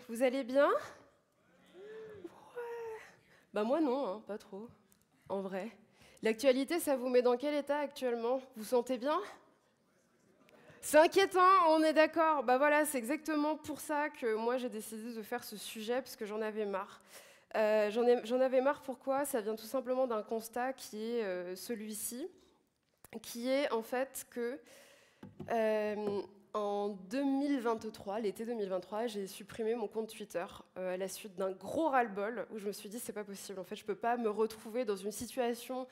vous allez bien? Bah moi non, hein, pas trop, en vrai. L'actualité, ça vous met dans quel état actuellement? Vous sentez bien? C'est inquiétant, on est d'accord. Bah voilà, c'est exactement pour ça que moi j'ai décidé de faire ce sujet, parce que j'en avais marre. J'en avais marre, pourquoi? Ça vient tout simplement d'un constat qui est celui-ci, qui est en fait que en 2023, l'été 2023, j'ai supprimé mon compte Twitter à la suite d'un gros ras-le-bol où je me suis dit c'est pas possible. En fait, je peux pas me retrouver dans une situation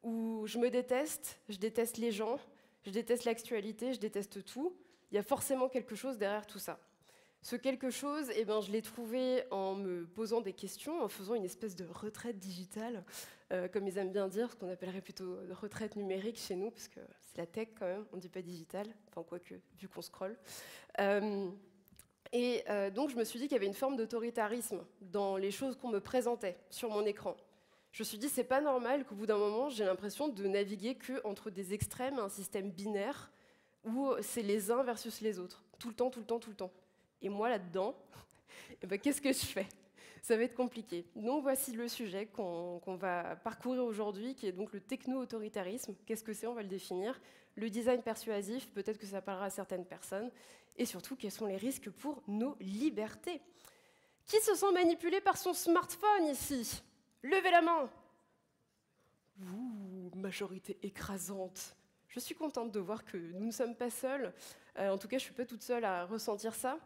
où je me déteste, je déteste les gens, je déteste l'actualité, je déteste tout. Il y a forcément quelque chose derrière tout ça. Ce quelque chose, eh ben, je l'ai trouvé en me posant des questions, en faisant une espèce de retraite digitale, comme ils aiment bien dire, ce qu'on appellerait plutôt retraite numérique chez nous, parce que c'est la tech quand même, on ne dit pas digital, enfin quoique, vu qu'on scrolle. Donc je me suis dit qu'il y avait une forme d'autoritarisme dans les choses qu'on me présentait sur mon écran. Je me suis dit, c'est pas normal qu'au bout d'un moment, j'ai l'impression de naviguer qu'entre des extrêmes, un système binaire, où c'est les uns versus les autres, tout le temps, tout le temps, tout le temps. Et moi, là-dedans, eh ben, qu'est-ce que je fais? Ça va être compliqué. Donc voici le sujet qu'on va parcourir aujourd'hui, qui est donc le techno-autoritarisme. Qu'est-ce que c'est? On va le définir. Le design persuasif, peut-être que ça parlera à certaines personnes. Et surtout, quels sont les risques pour nos libertés? Qui se sent manipulé par son smartphone ici? Levez la main. Ouh, majorité écrasante. Je suis contente de voir que nous ne sommes pas seuls. En tout cas, je ne suis pas toute seule à ressentir ça.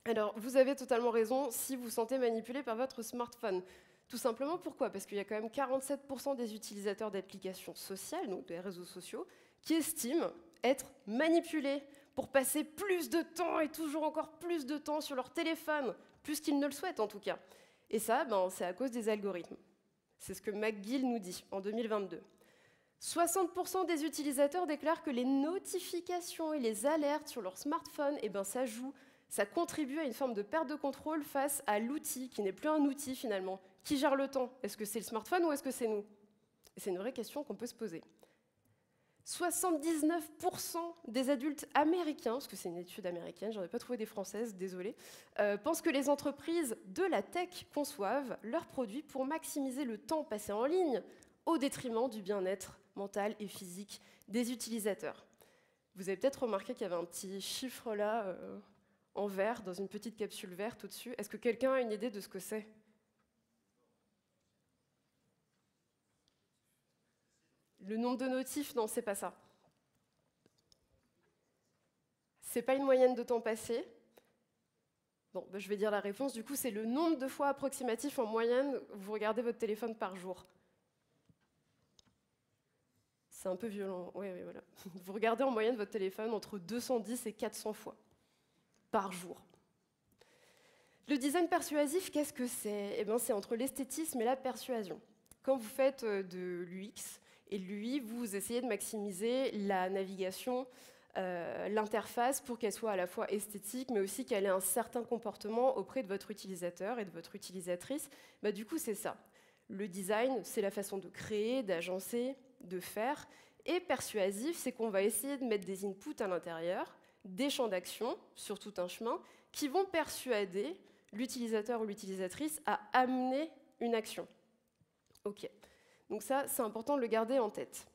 Alors, vous avez totalement raison si vous vous sentez manipulé par votre smartphone. Tout simplement, pourquoi? Parce qu'il y a quand même 47% des utilisateurs d'applications sociales, donc des réseaux sociaux, qui estiment être manipulés pour passer plus de temps et toujours encore plus de temps sur leur téléphone, plus qu'ils ne le souhaitent en tout cas. Et ça, c'est à cause des algorithmes. C'est ce que McGill nous dit en 2022. 60% des utilisateurs déclarent que les notifications et les alertes sur leur smartphone, ça contribue à une forme de perte de contrôle face à l'outil, qui n'est plus un outil finalement. Qui gère le temps? Est-ce que c'est le smartphone ou est-ce que c'est nous? C'est une vraie question qu'on peut se poser. 79% des adultes américains, parce que c'est une étude américaine, j'en ai pas trouvé des françaises, désolée, pensent que les entreprises de la tech conçoivent leurs produits pour maximiser le temps passé en ligne au détriment du bien-être mental et physique des utilisateurs. Vous avez peut-être remarqué qu'il y avait un petit chiffre là, en vert, dans une petite capsule verte au-dessus. Est-ce que quelqu'un a une idée de ce que c'est? Le nombre de notifs, non, c'est pas ça. C'est pas une moyenne de temps passé. Bon, je vais dire la réponse. Du coup, c'est le nombre de fois approximatif en moyenne vous regardez votre téléphone par jour. C'est un peu violent. Oui, voilà. Vous regardez en moyenne votre téléphone entre 210 et 400 fois par jour. Le design persuasif, qu'est-ce que c'est? Eh bien, c'est entre l'esthétisme et la persuasion. Quand vous faites de l'UX et de l'UI, vous essayez de maximiser la navigation, l'interface pour qu'elle soit à la fois esthétique, mais aussi qu'elle ait un certain comportement auprès de votre utilisateur et de votre utilisatrice. Du coup, c'est ça. Le design, c'est la façon de créer, d'agencer, de faire. Et persuasif, c'est qu'on va essayer de mettre des inputs à l'intérieur, des champs d'action sur tout un chemin, qui vont persuader l'utilisateur ou l'utilisatrice à amener une action. OK. Donc ça, c'est important de le garder en tête.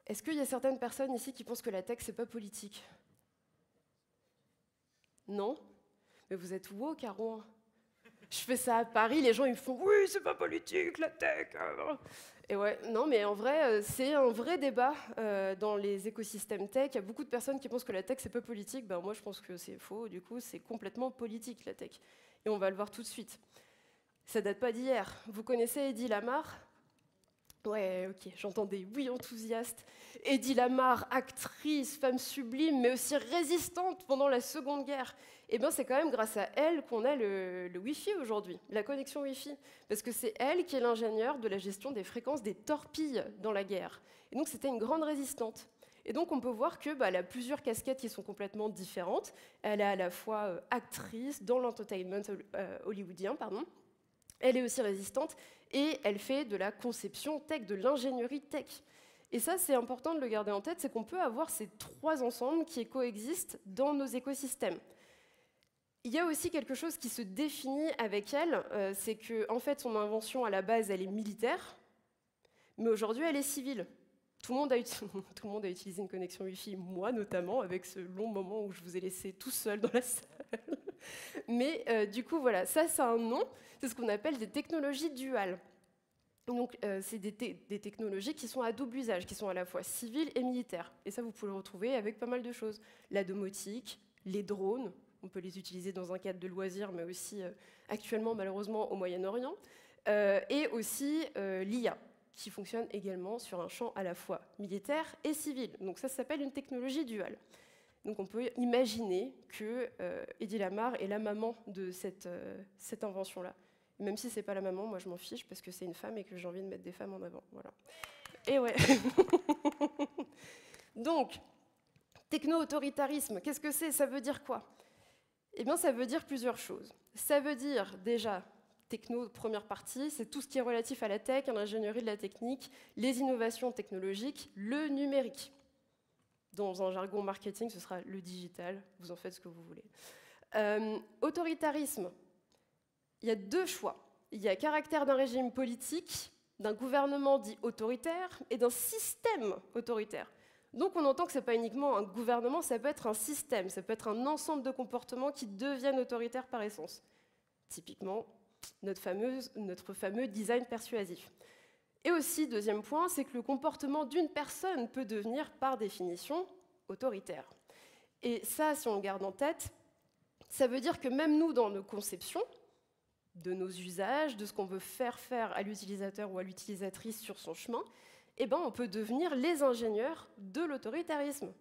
Est-ce qu'il y a certaines personnes ici qui pensent que la tech, c'est pas politique? Non? Mais vous êtes woke à Rouen. Je fais ça à Paris, les gens ils me font « Oui, c'est pas politique, la tech !» Et ouais, non, mais en vrai, c'est un vrai débat dans les écosystèmes tech. Il y a beaucoup de personnes qui pensent que la tech, c'est pas politique. Moi, je pense que c'est faux. Du coup, c'est complètement politique, la tech. Et on va le voir tout de suite. Ça date pas d'hier. Vous connaissez Hedy Lamarr? Ouais, ok, j'entends des oui enthousiastes. Hedy Lamarr, actrice, femme sublime, mais aussi résistante pendant la Seconde Guerre. C'est quand même grâce à elle qu'on a le Wi-Fi aujourd'hui, la connexion Wi-Fi. Parce que c'est elle qui est l'ingénieure de la gestion des fréquences des torpilles dans la guerre. Et donc c'était une grande résistante. Et donc on peut voir que elle a plusieurs casquettes qui sont complètement différentes. Elle est à la fois actrice dans l'entertainment hollywoodien, pardon. Elle est aussi résistante et elle fait de la conception tech, de l'ingénierie tech. Et ça, c'est important de le garder en tête, c'est qu'on peut avoir ces trois ensembles qui coexistent dans nos écosystèmes. Il y a aussi quelque chose qui se définit avec elle, c'est que en fait, son invention à la base, elle est militaire, mais aujourd'hui, elle est civile. Tout le monde a utilisé une connexion Wi-Fi, moi notamment, avec ce long moment où je vous ai laissé tout seul dans la salle. Mais du coup, voilà, ça a un nom, c'est ce qu'on appelle des technologies duales. Donc, c'est des technologies qui sont à double usage, qui sont à la fois civiles et militaires. Et ça, vous pouvez le retrouver avec pas mal de choses. La domotique, les drones, on peut les utiliser dans un cadre de loisirs, mais aussi actuellement, malheureusement, au Moyen-Orient. Et aussi l'IA, qui fonctionne également sur un champ à la fois militaire et civil. Donc ça s'appelle une technologie duale. Donc on peut imaginer que Hedy Lamarr est la maman de cette invention-là. Même si c'est pas la maman, moi je m'en fiche parce que c'est une femme et que j'ai envie de mettre des femmes en avant. Voilà. Et ouais. Donc, techno-autoritarisme, qu'est-ce que c'est? Ça veut dire quoi? Eh bien, ça veut dire plusieurs choses. Ça veut dire déjà, techno, première partie, c'est tout ce qui est relatif à la tech, à l'ingénierie de la technique, les innovations technologiques, le numérique. Dans un jargon marketing, ce sera le digital, vous en faites ce que vous voulez. Autoritarisme, il y a deux choix. Il y a caractère d'un régime politique, d'un gouvernement dit autoritaire et d'un système autoritaire. Donc on entend que ce n'est pas uniquement un gouvernement, ça peut être un système, ça peut être un ensemble de comportements qui deviennent autoritaires par essence. Typiquement, notre fameux design persuasif. Et aussi, deuxième point, c'est que le comportement d'une personne peut devenir, par définition, autoritaire. Et ça, si on le garde en tête, ça veut dire que même nous, dans nos conceptions, de nos usages, de ce qu'on veut faire à l'utilisateur ou à l'utilisatrice sur son chemin, eh ben, on peut devenir les ingénieurs de l'autoritarisme.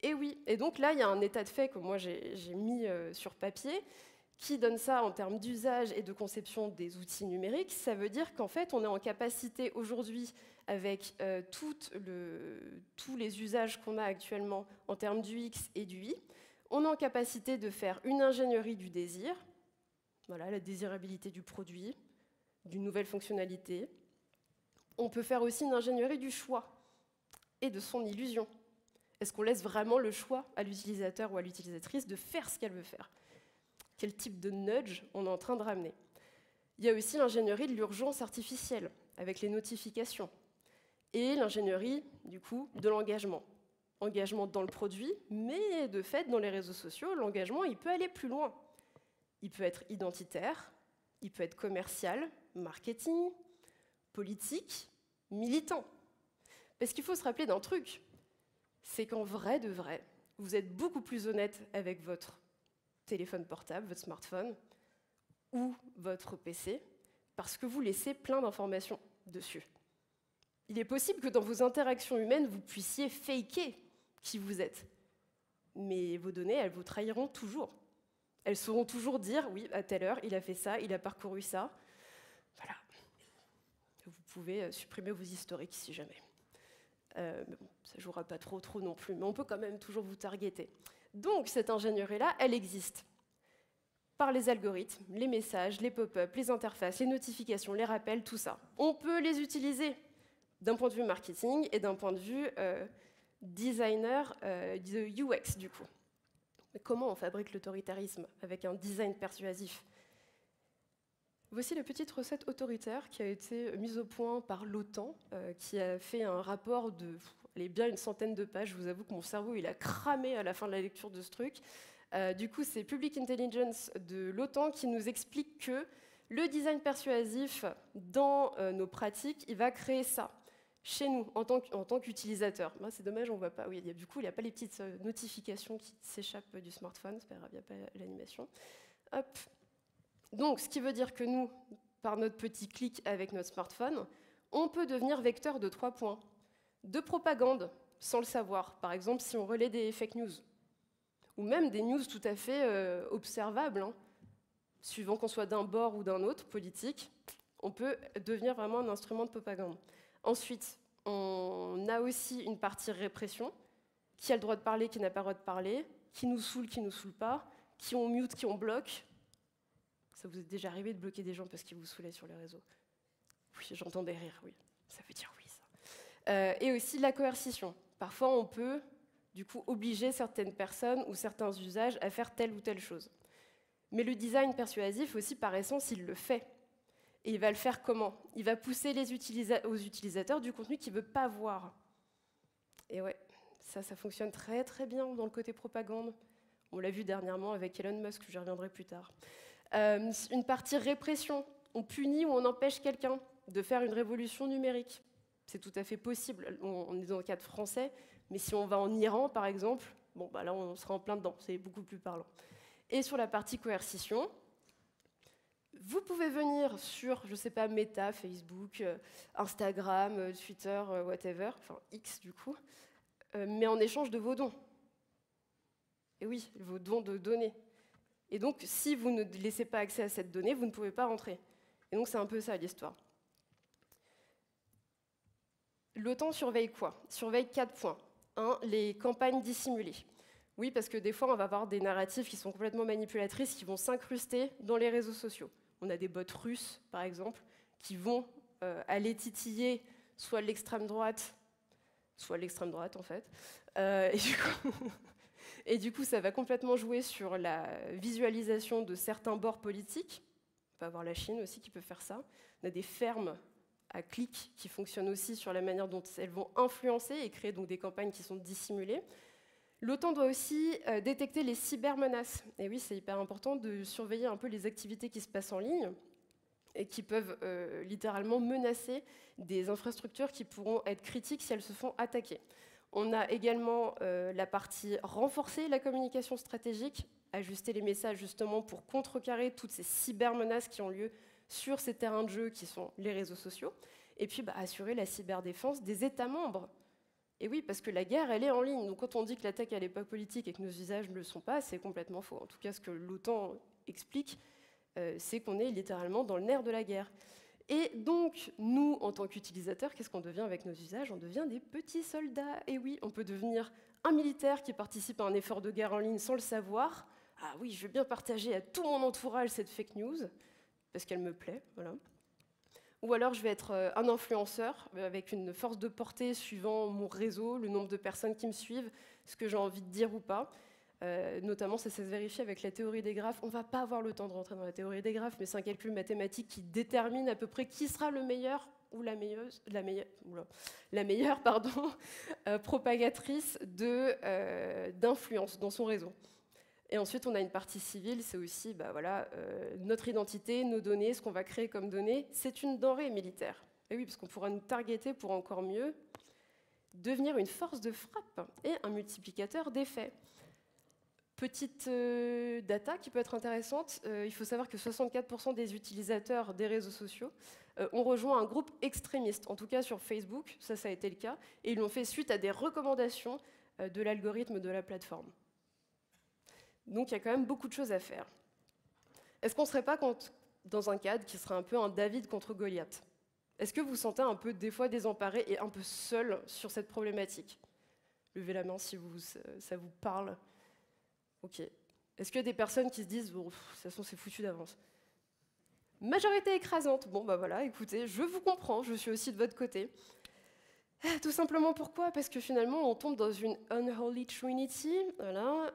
Et oui, et donc là, il y a un état de fait que moi j'ai mis sur papier, qui donne ça en termes d'usage et de conception des outils numériques. Ça veut dire qu'en fait, on est en capacité aujourd'hui, avec tous les usages qu'on a actuellement en termes du X et du Y, on est en capacité de faire une ingénierie du désir, voilà, la désirabilité du produit, d'une nouvelle fonctionnalité. On peut faire aussi une ingénierie du choix et de son illusion. Est-ce qu'on laisse vraiment le choix à l'utilisateur ou à l'utilisatrice de faire ce qu'elle veut faire? Quel type de nudge on est en train de ramener? Il y a aussi l'ingénierie de l'urgence artificielle, avec les notifications. Et l'ingénierie, du coup, de l'engagement. Engagement dans le produit, mais de fait, dans les réseaux sociaux, l'engagement, il peut aller plus loin. Il peut être identitaire, il peut être commercial, marketing, politique, militant. Parce qu'il faut se rappeler d'un truc, c'est qu'en vrai de vrai, vous êtes beaucoup plus honnête avec votre téléphone portable, votre smartphone, ou votre PC, parce que vous laissez plein d'informations dessus. Il est possible que dans vos interactions humaines, vous puissiez faker qui vous êtes. Mais vos données, elles vous trahiront toujours. Elles sauront toujours dire, oui, à telle heure, il a fait ça, il a parcouru ça. Voilà. Vous pouvez supprimer vos historiques si jamais. Mais bon, ça ne jouera pas trop non plus, mais on peut quand même toujours vous targeter. Donc, cette ingénierie-là, elle existe. Par les algorithmes, les messages, les pop-up, les interfaces, les notifications, les rappels, tout ça. On peut les utiliser d'un point de vue marketing et d'un point de vue designer de UX, du coup. Mais comment on fabrique l'autoritarisme avec un design persuasif? Voici la petite recette autoritaire qui a été mise au point par l'OTAN, qui a fait un rapport de bien une centaine de pages. Je vous avoue que mon cerveau il a cramé à la fin de la lecture de ce truc. Du coup, c'est Public Intelligence de l'OTAN qui nous explique que le design persuasif dans nos pratiques, il va créer ça chez nous en tant qu'utilisateur. C'est dommage, on voit pas. Oui, du coup, il n'y a pas les petites notifications qui s'échappent du smartphone. C'est pas grave, il n'y a pas l'animation. Hop. Donc, ce qui veut dire que nous, par notre petit clic avec notre smartphone, on peut devenir vecteur de 3 points. De propagande, sans le savoir. Par exemple, si on relaie des fake news. Ou même des news tout à fait observables, hein. Suivant qu'on soit d'un bord ou d'un autre politique, on peut devenir vraiment un instrument de propagande. Ensuite, on a aussi une partie répression, qui a le droit de parler, qui n'a pas le droit de parler, qui nous saoule pas, qui on mute, qui on bloque. Ça vous est déjà arrivé de bloquer des gens parce qu'ils vous saoulaient sur les réseaux? Oui, j'entends des rires, oui. Ça veut dire oui, ça. Et aussi la coercition. Parfois, on peut, du coup, obliger certaines personnes ou certains usages à faire telle ou telle chose. Mais le design persuasif aussi, par essence, il le fait. Et il va le faire comment? Il va pousser aux utilisateurs du contenu qu'il ne veut pas voir. Et ouais, ça fonctionne très très bien dans le côté propagande. On l'a vu dernièrement avec Elon Musk, j'y reviendrai plus tard. Une partie répression. On punit ou on empêche quelqu'un de faire une révolution numérique. C'est tout à fait possible. On est dans le cadre français, mais si on va en Iran, par exemple, bon, bah là, on sera en plein dedans. C'est beaucoup plus parlant. Et sur la partie coercition, vous pouvez venir sur, je ne sais pas, Meta, Facebook, Instagram, Twitter, whatever, enfin X du coup, mais en échange de vos dons. Et oui, vos dons de données. Et donc, si vous ne laissez pas accès à cette donnée, vous ne pouvez pas rentrer. Et donc, c'est un peu ça l'histoire. L'OTAN surveille quoi? Surveille 4 points. 1. Les campagnes dissimulées. Oui, parce que des fois, on va avoir des narratifs qui sont complètement manipulatrices, qui vont s'incruster dans les réseaux sociaux. On a des bots russes, par exemple, qui vont aller titiller soit l'extrême droite, en fait. Et du coup, ça va complètement jouer sur la visualisation de certains bords politiques. On peut avoir la Chine aussi qui peut faire ça. On a des fermes à clics qui fonctionnent aussi sur la manière dont elles vont influencer et créer donc des campagnes qui sont dissimulées. L'OTAN doit aussi détecter les cybermenaces. Et oui, c'est hyper important de surveiller un peu les activités qui se passent en ligne et qui peuvent littéralement menacer des infrastructures qui pourront être critiques si elles se font attaquer. On a également la partie renforcer la communication stratégique, ajuster les messages justement pour contrecarrer toutes ces cybermenaces qui ont lieu sur ces terrains de jeu qui sont les réseaux sociaux, et puis assurer la cyberdéfense des États membres. Et oui, parce que la guerre, elle est en ligne. Donc quand on dit que l'attaque, elle n'est pas politique et que nos usages ne le sont pas, c'est complètement faux. En tout cas, ce que l'OTAN explique, c'est qu'on est littéralement dans le nerf de la guerre. Et donc, nous, en tant qu'utilisateurs, qu'est-ce qu'on devient avec nos usages? On devient des petits soldats. Et oui, on peut devenir un militaire qui participe à un effort de guerre en ligne sans le savoir. Ah oui, je veux bien partager à tout mon entourage cette fake news, parce qu'elle me plaît, voilà. Ou alors je vais être un influenceur avec une force de portée suivant mon réseau, le nombre de personnes qui me suivent, ce que j'ai envie de dire ou pas. Notamment, ça se vérifie avec la théorie des graphes. On ne va pas avoir le temps de rentrer dans la théorie des graphes, mais c'est un calcul mathématique qui détermine à peu près qui sera le meilleur ou la meilleure propagatrice d'influence dans son réseau. Et ensuite, on a une partie civile, c'est aussi notre identité, nos données, ce qu'on va créer comme données, c'est une denrée militaire. Et oui, parce qu'on pourra nous targeter pour encore mieux devenir une force de frappe et un multiplicateur d'effets. Petite data qui peut être intéressante, il faut savoir que 64% des utilisateurs des réseaux sociaux ont rejoint un groupe extrémiste, en tout cas sur Facebook, ça a été le cas, et ils l'ont fait suite à des recommandations de l'algorithme de la plateforme. Donc il y a quand même beaucoup de choses à faire. Est-ce qu'on ne serait pas dans un cadre qui serait un peu un David contre Goliath? Est-ce que vous vous sentez un peu des fois désemparé et un peu seul sur cette problématique? Levez la main si ça vous parle. Ok. Est-ce qu'il y a des personnes qui se disent bon, de toute façon c'est foutu d'avance? Majorité écrasante. Bon bah voilà, écoutez, je vous comprends, je suis aussi de votre côté. Tout simplement pourquoi? Parce que finalement on tombe dans une unholy trinity, voilà,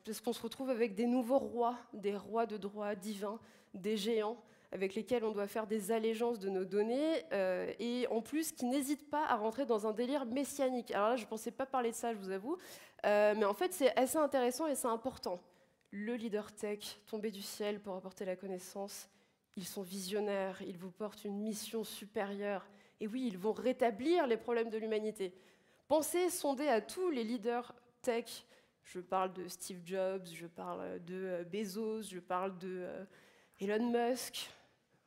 parce qu'on se retrouve avec des nouveaux rois, des rois de droit divin, des géants avec lesquels on doit faire des allégeances de nos données, et en plus qui n'hésitent pas à rentrer dans un délire messianique. Alors là, je ne pensais pas parler de ça, je vous avoue, mais en fait c'est assez intéressant et c'est important. Le leader tech, tombé du ciel pour apporter la connaissance, ils sont visionnaires, ils vous portent une mission supérieure, et oui, ils vont rétablir les problèmes de l'humanité. Pensez sonder à tous les leaders tech. Je parle de Steve Jobs, je parle de Bezos, je parle de Elon Musk.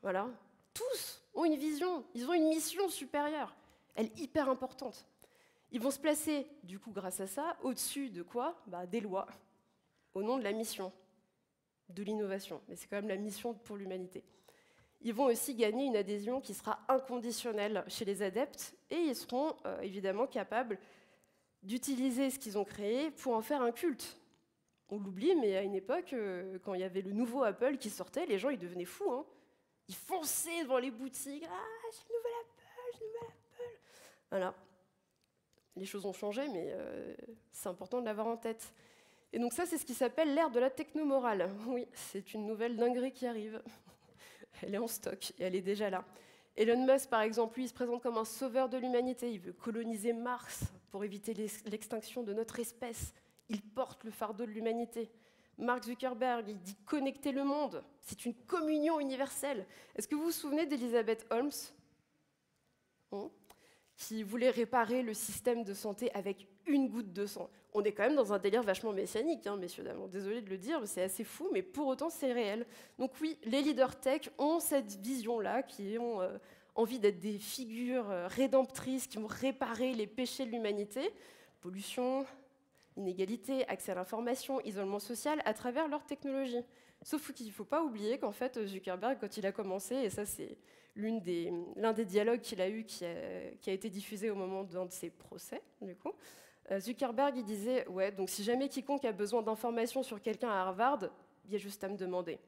Voilà. Tous ont une vision, ils ont une mission supérieure. Elle est hyper importante. Ils vont se placer, du coup, grâce à ça, au-dessus de quoi? Des lois, au nom de la mission, de l'innovation. Mais c'est quand même la mission pour l'humanité. Ils vont aussi gagner une adhésion qui sera inconditionnelle chez les adeptes et ils seront évidemment capables d'utiliser ce qu'ils ont créé pour en faire un culte. On l'oublie, mais à une époque, quand il y avait le nouveau Apple qui sortait, les gens ils devenaient fous. Hein. Ils fonçaient devant les boutiques. « Ah, j'ai une nouvelle Apple, j'ai une nouvelle Apple !» Voilà. Les choses ont changé, mais c'est important de l'avoir en tête. Et donc ça, c'est ce qui s'appelle l'ère de la technomorale. Oui, c'est une nouvelle dinguerie qui arrive. Elle est en stock et elle est déjà là. Elon Musk, par exemple, lui, il se présente comme un sauveur de l'humanité. Il veut coloniser Mars pour éviter l'extinction de notre espèce. Il porte le fardeau de l'humanité. Mark Zuckerberg, il dit connecter le monde. C'est une communion universelle. Est-ce que vous vous souvenez d'Elizabeth Holmes, qui voulait réparer le système de santé avec une goutte de sang? On est quand même dans un délire vachement messianique, hein, messieurs, dames. Désolé de le dire, c'est assez fou, mais pour autant, c'est réel. Donc oui, les leaders tech ont cette vision-là, qui ont envie d'être des figures rédemptrices, qui vont réparer les péchés de l'humanité, pollution, inégalité, accès à l'information, isolement social, à travers leur technologie. Sauf qu'il ne faut pas oublier qu'en fait, Zuckerberg, quand il a commencé, et ça c'est l'un des dialogues qu'il a eu qui a été diffusé au moment d'un de ses procès, du coup, Zuckerberg, il disait « Ouais, donc si jamais quiconque a besoin d'informations sur quelqu'un à Harvard, il y a juste à me demander.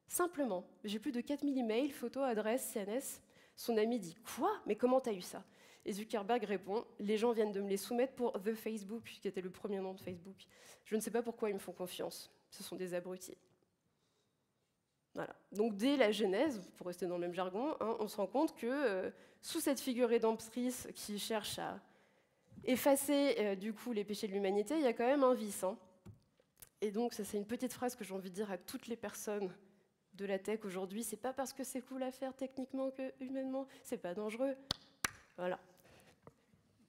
Simplement, j'ai plus de 4000 emails, photos, adresses, CNS. » Son ami dit « Quoi? Mais comment t'as eu ça ?» Et Zuckerberg répond « Les gens viennent de me les soumettre pour The Facebook, qui était le premier nom de Facebook. Je ne sais pas pourquoi ils me font confiance. Ce sont des abrutis. » Voilà. Donc dès la Genèse, pour rester dans le même jargon, hein, on se rend compte que sous cette figure rédemptrice qui cherche à effacer du coup les péchés de l'humanité, il y a quand même un vice. Hein. Et donc ça c'est une petite phrase que j'ai envie de dire à toutes les personnes de la tech aujourd'hui, c'est pas parce que c'est cool à faire techniquement que humainement, c'est pas dangereux. Voilà.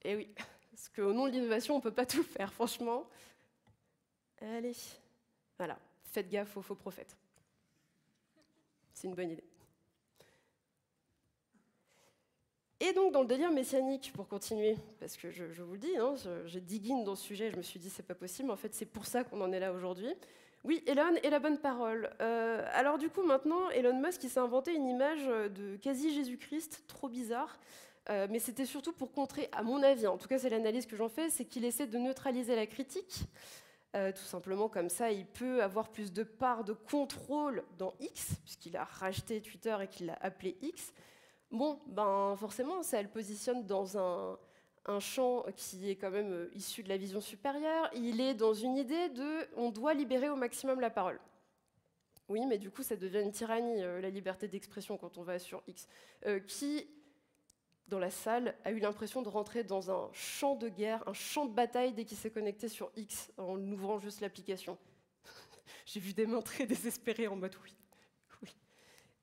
Et oui, parce qu'au nom de l'innovation, on peut pas tout faire, franchement. Allez, voilà, faites gaffe aux faux prophètes. C'est une bonne idée. Et donc, dans le délire messianique, pour continuer, parce que je vous le dis, hein, j'ai diguine dans ce sujet, je me suis dit, c'est pas possible, en fait, c'est pour ça qu'on en est là aujourd'hui. Oui, Elon est la bonne parole. Alors du coup, maintenant, Elon Musk, il s'est inventé une image de quasi-Jésus-Christ, trop bizarre, mais c'était surtout pour contrer, à mon avis, en tout cas c'est l'analyse que j'en fais, c'est qu'il essaie de neutraliser la critique, tout simplement comme ça, il peut avoir plus de part de contrôle dans X, puisqu'il a racheté Twitter et qu'il l'a appelé X. Bon, ben forcément, ça le positionne dans un champ qui est quand même issu de la vision supérieure. Il est dans une idée de « on doit libérer au maximum la parole ». Oui, mais du coup, ça devient une tyrannie, la liberté d'expression, quand on va sur X. Qui, dans la salle, a eu l'impression de rentrer dans un champ de guerre, un champ de bataille dès qu'il s'est connecté sur X, en ouvrant juste l'application? J'ai vu des mains très désespérées en mode « oui, oui ».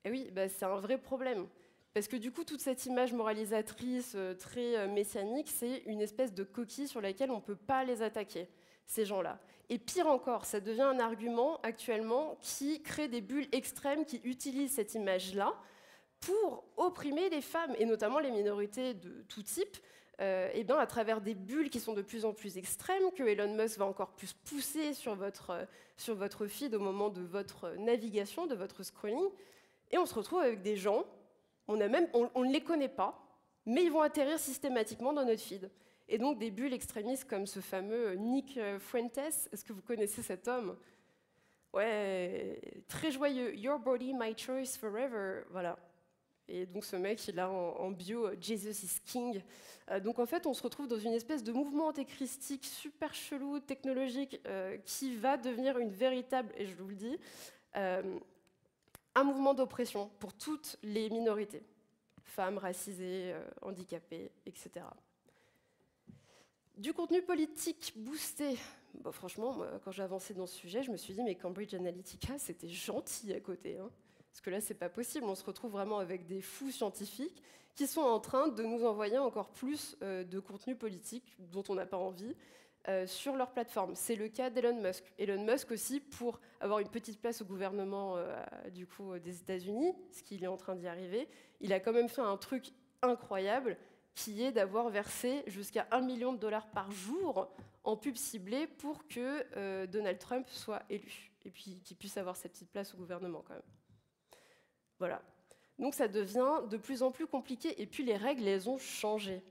Et oui, bah, c'est un vrai problème. Parce que du coup, toute cette image moralisatrice très messianique, c'est une espèce de coquille sur laquelle on ne peut pas les attaquer, ces gens-là. Et pire encore, ça devient un argument actuellement qui crée des bulles extrêmes qui utilisent cette image-là pour opprimer les femmes, et notamment les minorités de tout type, et bien à travers des bulles qui sont de plus en plus extrêmes, que Elon Musk va encore plus pousser sur votre feed au moment de votre navigation, de votre scrolling, et on se retrouve avec des gens. On ne les connaît pas, mais ils vont atterrir systématiquement dans notre feed. Et donc des bulles extrémistes comme ce fameux Nick Fuentes, est-ce que vous connaissez cet homme? Ouais, très joyeux, Your body, my choice forever, voilà. Et donc ce mec, il a en bio Jesus is King. Donc en fait, on se retrouve dans une espèce de mouvement antéchristique super chelou, technologique, qui va devenir une véritable, et je vous le dis, un mouvement d'oppression pour toutes les minorités, femmes, racisées, handicapées, etc. Du contenu politique boosté. Bon, franchement, moi, quand j'ai avancé dans ce sujet, je me suis dit, mais Cambridge Analytica, c'était gentil à côté. Hein. Parce que là, c'est pas possible. On se retrouve vraiment avec des fous scientifiques qui sont en train de nous envoyer encore plus de contenu politique dont on n'a pas envie, sur leur plateforme. C'est le cas d'Elon Musk. Elon Musk aussi, pour avoir une petite place au gouvernement du coup, des États-Unis, ce qu'il est en train d'y arriver, il a quand même fait un truc incroyable, qui est d'avoir versé jusqu'à $1 million par jour en pub ciblée pour que Donald Trump soit élu, et puis qu'il puisse avoir sa petite place au gouvernement quand même. Voilà. Donc ça devient de plus en plus compliqué, et puis les règles, elles ont changé.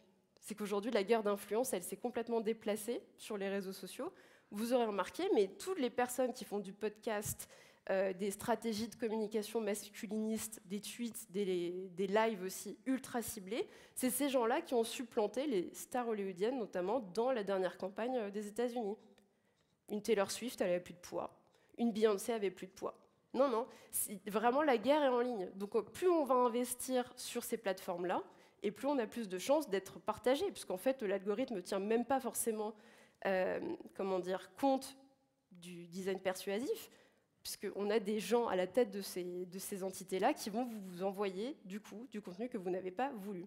C'est qu'aujourd'hui, la guerre d'influence, elle s'est complètement déplacée sur les réseaux sociaux. Vous aurez remarqué, mais toutes les personnes qui font du podcast, des stratégies de communication masculinistes, des tweets, des lives aussi ultra ciblés, c'est ces gens-là qui ont supplanté les stars hollywoodiennes, notamment dans la dernière campagne des États-Unis. Une Taylor Swift, elle avait plus de poids. Une Beyoncé avait plus de poids. Non, non, vraiment la guerre est en ligne. Donc plus on va investir sur ces plateformes-là, et plus on a plus de chances d'être partagé, puisqu'en fait l'algorithme ne tient même pas forcément compte du design persuasif, puisqu'on a des gens à la tête de ces entités-là qui vont vous envoyer du contenu que vous n'avez pas voulu.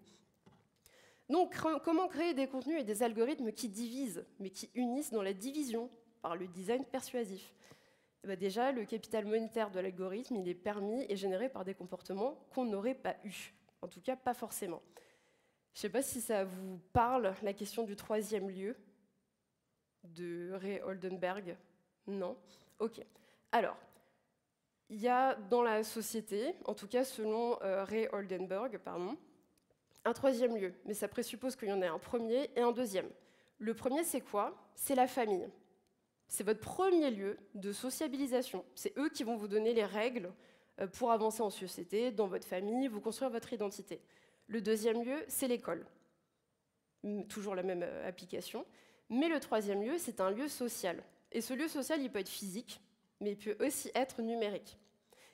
Donc comment créer des contenus et des algorithmes qui divisent, mais qui unissent dans la division par le design persuasif? Déjà, le capital monétaire de l'algorithme, il est permis et généré par des comportements qu'on n'aurait pas eus. En tout cas, pas forcément. Je ne sais pas si ça vous parle, la question du troisième lieu de Ray Oldenburg. Non? Ok. Alors, il y a dans la société, en tout cas selon Ray Oldenburg, un troisième lieu. Mais ça présuppose qu'il y en ait un premier et un deuxième. Le premier, c'est quoi? C'est la famille. C'est votre premier lieu de sociabilisation. C'est eux qui vont vous donner les règles pour avancer en société, dans votre famille, vous construire votre identité. Le deuxième lieu, c'est l'école. Toujours la même application. Mais le troisième lieu, c'est un lieu social. Et ce lieu social, il peut être physique, mais il peut aussi être numérique.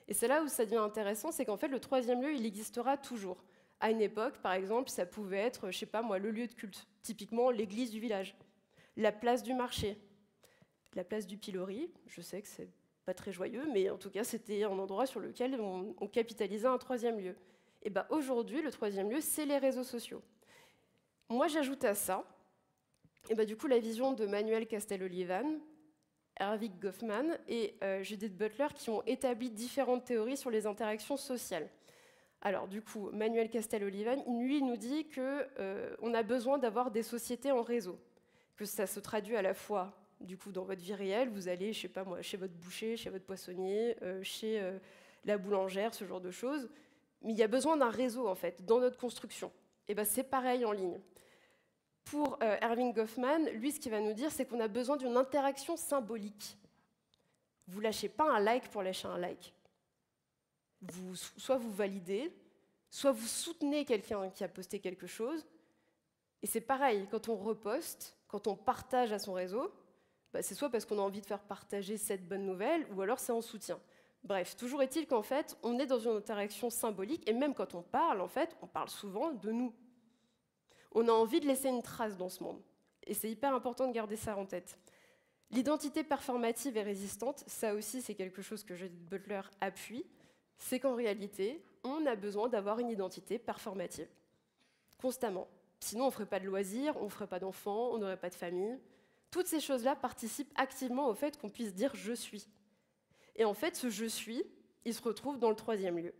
Et c'est là où ça devient intéressant, c'est qu'en fait, le troisième lieu, il existera toujours. À une époque, par exemple, ça pouvait être, je sais pas moi, le lieu de culte. Typiquement, l'église du village, la place du marché, la place du pilori. Je sais que c'est pas très joyeux, mais en tout cas, c'était un endroit sur lequel on capitalisait un troisième lieu. Et bien aujourd'hui, le troisième lieu, c'est les réseaux sociaux. Moi, j'ajoute à ça, du coup, la vision de Manuel Castel-Olivan, Erving Goffman et Judith Butler qui ont établi différentes théories sur les interactions sociales. Alors, du coup, Manuel Castel-Olivan, lui, il nous dit qu'on a besoin d'avoir des sociétés en réseau, que ça se traduit à la fois du coup, dans votre vie réelle, vous allez, je sais pas moi, chez votre boucher, chez votre poissonnier, chez la boulangère, ce genre de choses. Mais il y a besoin d'un réseau, en fait, dans notre construction. Et c'est pareil en ligne. Pour Erving Goffman, lui, ce qu'il va nous dire, c'est qu'on a besoin d'une interaction symbolique. Vous lâchez pas un like pour lâcher un like. Soit vous validez, soit vous soutenez quelqu'un qui a posté quelque chose. Et c'est pareil, quand on reposte, quand on partage à son réseau, c'est soit parce qu'on a envie de faire partager cette bonne nouvelle, ou alors c'est en soutien. Bref, toujours est-il qu'en fait, on est dans une interaction symbolique, et même quand on parle, en fait, on parle souvent de nous. On a envie de laisser une trace dans ce monde. Et c'est hyper important de garder ça en tête. L'identité performative et résistante, ça aussi, c'est quelque chose que Judith Butler appuie, c'est qu'en réalité, on a besoin d'avoir une identité performative. Constamment. Sinon, on ne ferait pas de loisirs, on ne ferait pas d'enfants, on n'aurait pas de famille. Toutes ces choses-là participent activement au fait qu'on puisse dire « je suis ». Et en fait, ce « je suis », il se retrouve dans le troisième lieu.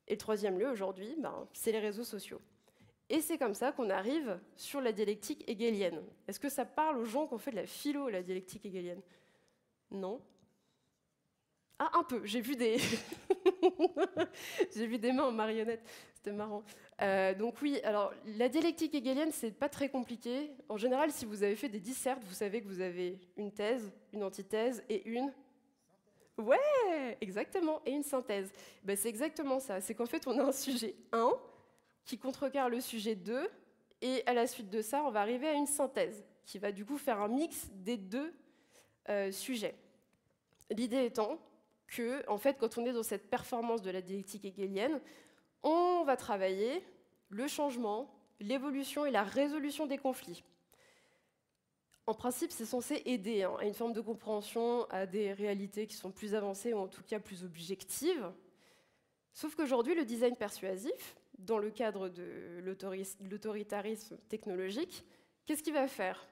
Et le troisième lieu, aujourd'hui, c'est les réseaux sociaux. Et c'est comme ça qu'on arrive sur la dialectique hegelienne. Est-ce que ça parle aux gens qui ont fait de la philo, la dialectique hegelienne? Non? Ah, un peu, j'ai vu des... j'ai vu des mains en marionnette, c'était marrant. Donc oui, alors la dialectique hegelienne, c'est pas très compliqué. En général, si vous avez fait des dissertes, vous savez que vous avez une thèse, une antithèse et une... Ouais, exactement, et une synthèse. C'est exactement ça, c'est qu'en fait, on a un sujet 1 qui contrecarre le sujet 2, et à la suite de ça, on va arriver à une synthèse, qui va du coup faire un mix des deux sujets. L'idée étant que, en fait, quand on est dans cette performance de la dialectique hegelienne, on va travailler le changement, l'évolution et la résolution des conflits. En principe, c'est censé aider à une forme de compréhension, à des réalités qui sont plus avancées ou en tout cas plus objectives. Sauf qu'aujourd'hui, le design persuasif, dans le cadre de l'autoritarisme technologique, qu'est-ce qu'il va faire?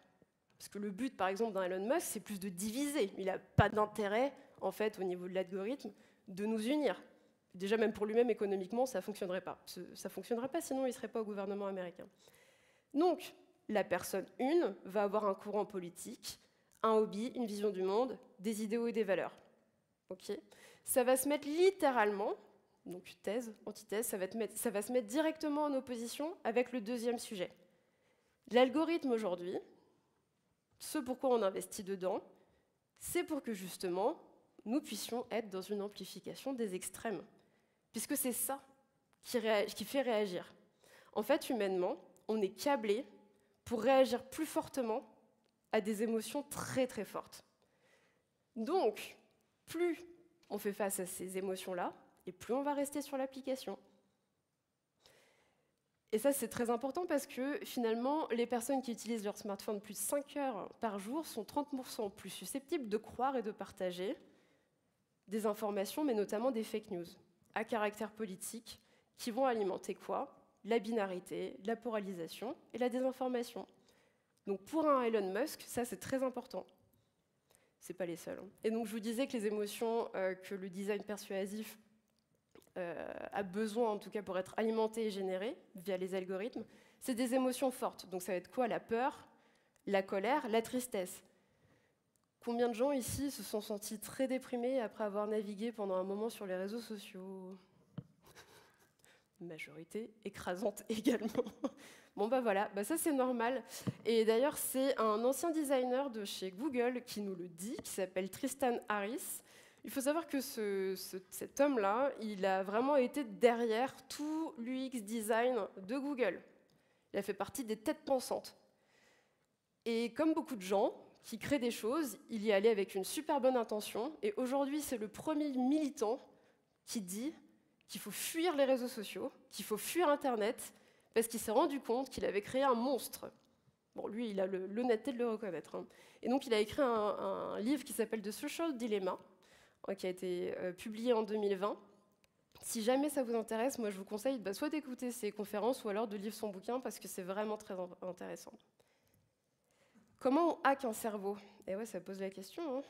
Parce que le but, par exemple, d'un Elon Musk, c'est plus de diviser. Il n'a pas d'intérêt, en fait, au niveau de l'algorithme, de nous unir. Déjà, même pour lui-même, économiquement, ça ne fonctionnerait pas. Ça ne fonctionnerait pas, sinon il ne serait pas au gouvernement américain. Donc, la personne 1 va avoir un courant politique, un hobby, une vision du monde, des idéaux et des valeurs. Okay. Ça va se mettre littéralement, donc thèse, antithèse, ça va se mettre directement en opposition avec le deuxième sujet. L'algorithme aujourd'hui, ce pourquoi on investit dedans, c'est pour que justement, nous puissions être dans une amplification des extrêmes. Puisque c'est ça qui fait réagir. En fait, humainement, on est câblé pour réagir plus fortement à des émotions très très fortes. Donc, plus on fait face à ces émotions-là, et plus on va rester sur l'application. Et ça, c'est très important parce que finalement, les personnes qui utilisent leur smartphone plus de 5 heures par jour sont 30% plus susceptibles de croire et de partager des informations, mais notamment des fake news, à caractère politique, qui vont alimenter quoi? La binarité, la polarisation et la désinformation. Donc pour un Elon Musk, ça c'est très important. C'est pas les seuls. Et donc je vous disais que les émotions que le design persuasif a besoin, en tout cas pour être alimenté et généré via les algorithmes, c'est des émotions fortes. Donc ça va être quoi? La peur, la colère, la tristesse. Combien de gens ici se sont sentis très déprimés après avoir navigué pendant un moment sur les réseaux sociaux? Majorité écrasante également. Bon bah voilà, bah ça c'est normal. Et d'ailleurs c'est un ancien designer de chez Google qui nous le dit, qui s'appelle Tristan Harris. Il faut savoir que cet homme-là, il a vraiment été derrière tout l'UX design de Google. Il a fait partie des têtes pensantes. Et comme beaucoup de gens qui créent des choses, il y allait avec une super bonne intention. Et aujourd'hui, c'est le premier militant qui dit qu'il faut fuir les réseaux sociaux, qu'il faut fuir Internet, parce qu'il s'est rendu compte qu'il avait créé un monstre. Bon, lui, il a l'honnêteté de le reconnaître. Hein. Et donc, il a écrit un livre qui s'appelle The Social Dilemma, qui a été publié en 2020. Si jamais ça vous intéresse, moi je vous conseille soit d'écouter ses conférences ou alors de lire son bouquin parce que c'est vraiment très intéressant. Comment on hack un cerveau? Eh ouais, ça pose la question. Hein.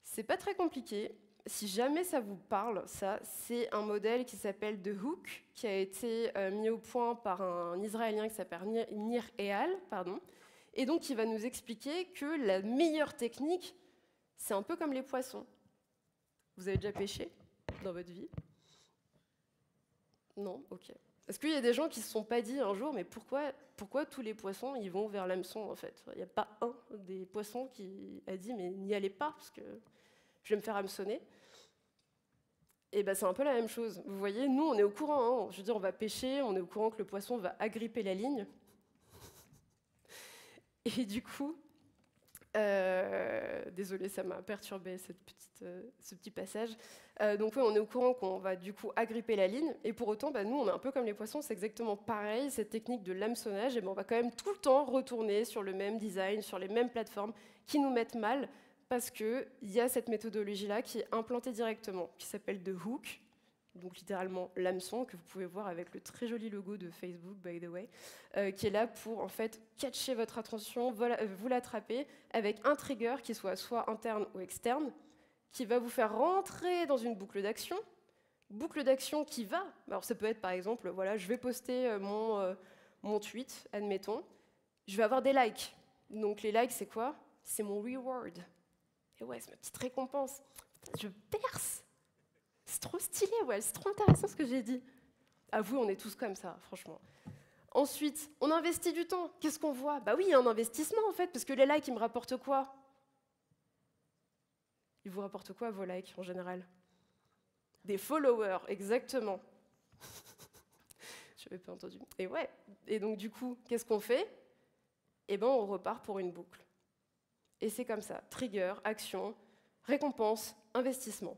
C'est pas très compliqué. Si jamais ça vous parle, ça, c'est un modèle qui s'appelle The Hook, qui a été mis au point par un Israélien qui s'appelle Nir Eyal, et donc il va nous expliquer que la meilleure technique, c'est un peu comme les poissons. Vous avez déjà pêché dans votre vie? Non? Ok. Est-ce qu'il y a des gens qui ne se sont pas dit un jour, mais pourquoi tous les poissons ils vont vers l'hameçon en fait? Il n'y a pas un des poissons qui a dit, mais n'y allez pas, parce que je vais me faire hameçonner. Et ben c'est un peu la même chose. Vous voyez, nous on est au courant, hein. Je veux dire, on va pêcher, on est au courant que le poisson va agripper la ligne. Et du coup, désolée, ça m'a perturbé ce petit passage. Donc oui, on est au courant qu'on va du coup agripper la ligne, et pour autant, nous, on est un peu comme les poissons, c'est exactement pareil, cette technique de l'hameçonnage, et on va quand même tout le temps retourner sur le même design, sur les mêmes plateformes qui nous mettent mal, parce qu'il y a cette méthodologie-là qui est implantée directement, qui s'appelle The Hook, donc littéralement l'hameçon, que vous pouvez voir avec le très joli logo de Facebook, by the way, qui est là pour en fait catcher votre attention, vous l'attraper avec un trigger qui soit interne ou externe, qui va vous faire rentrer dans une boucle d'action qui va, alors ça peut être par exemple, voilà, je vais poster mon tweet, admettons, je vais avoir des likes. Donc les likes, c'est quoi? C'est mon reward. Et ouais, c'est ma petite récompense. Je perce. C'est trop stylé, ouais, c'est trop intéressant ce que j'ai dit. Avouez, on est tous comme ça, franchement. Ensuite, on investit du temps. Qu'est-ce qu'on voit? Bah oui, il y a un investissement en fait, parce que les likes, ils me rapportent quoi? Ils vous rapportent quoi, vos likes, en général? Des followers, exactement. Je n'avais pas entendu. Et ouais, et donc du coup, qu'est-ce qu'on fait? Eh ben, on repart pour une boucle. Et c'est comme ça, trigger, action, récompense, investissement.